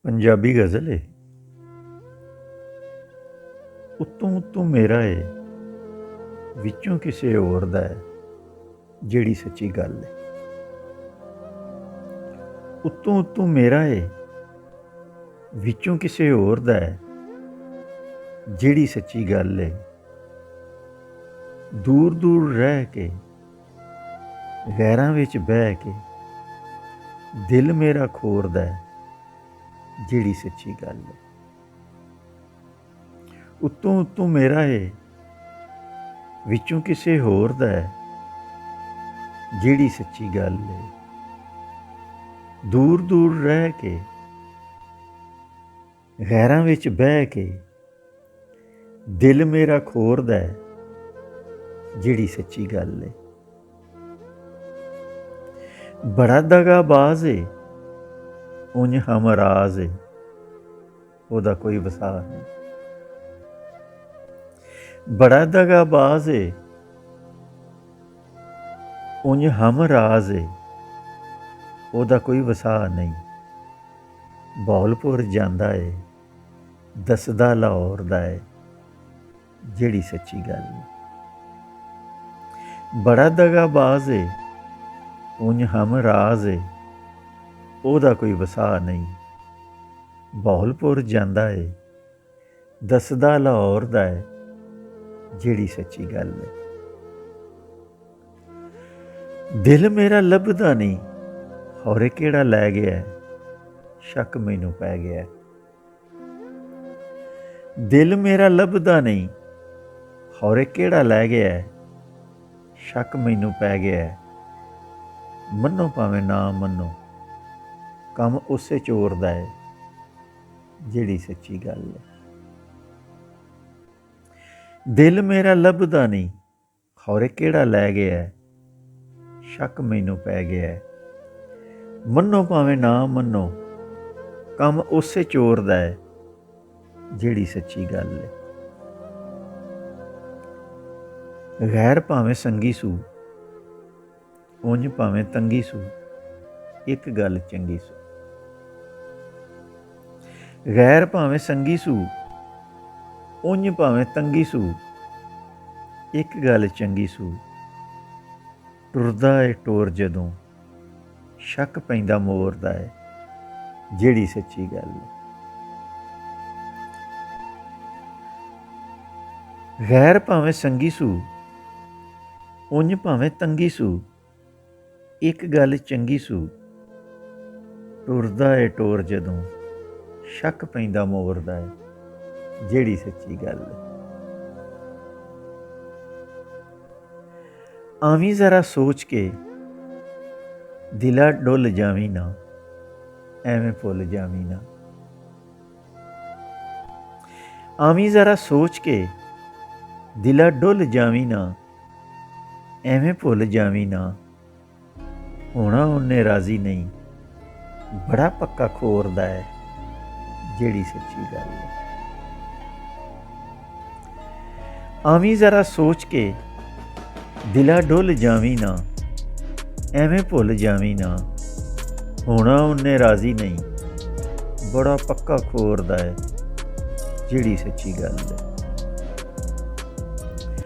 पंजाबी गज़ल है। उत्तों उत्तों मेरा है विचों किसे होर दा है जेड़ी सच्ची गल है। उत्तों उत्तों मेरा है विचों किसे होर दा है जेड़ी सच्ची गल है। दूर दूर रह के गैरां विच बह के दिल मेरा खोरदा है जेड़ी सच्ची गल है। उत्तों उत्तों मेरा है विचों किसे होर दा है जेड़ी सच्ची गल है। दूर दूर रह के गैरां विच बह के दिल मेरा खोरदा है जेड़ी सच्ची गल है। बड़ा दगाबाज है उंज हमराज है ओदा कोई वसा नहीं। बड़ा दगाबाज है उंज हमराज है ओदा कोई वसा नहीं। बौलपुर जांदा है दसदा लाहौर दा है जेड़ी सच्ची गल है। बड़ा दगाबाज है उंज हमराज है ओदा कोई वसा नहीं। बौलपुर जांदा है दसदा लाहौर दा है जेड़ी सच्ची गल है। दिल मेरा लभदा नहीं हौरे केड़ा लै गया है शक मैनू पै गया है। दिल मेरा लभदा नहीं हौरे केड़ा लै गया है शक मैनू पै गया है। मन्नो भावें ना मन्नो कम उसे चोर दा है जेड़ी सच्ची गल है। दिल मेरा लभदा नहीं हौरे केड़ा लै गया है शक मैनू पै गया है। मन्नो भावें ना मन्नो कम उसे चोर दा है जेड़ी सच्ची गल है। गैर भावें संगी सू उंज भावें तंगी सू एक गल चंगी सू। गैर भावें संगी सू उंज भावें तंगी सू एक गल चंगी सू। टुरदा है टोर जदों शक पैंदा मोरदा है जेड़ी सच्ची गल है। गैर भावें संगी सू उंज भावें तंगी सू एक गल चंगी सू। टुरदा है टोर जदों शक पैंदा मोरदा है जेड़ी सच्ची गल है। आवीं जरा सोच के दिला डुल जावीं ना एवें भुल जावीं ना। आवीं जरा सोच के दिला डुल जावीं ना एवें भुल जावीं ना। होना उन्ने राजी नहीं बड़ा पक्का खोरदा है जेड़ी सच्ची गल है। आवीं जरा सोच के दिला डुल जावीं ना एवें भुल जावीं ना। होना उन्ने राजी नहीं बड़ा पक्का खोरदा है जेड़ी सच्ची गल है।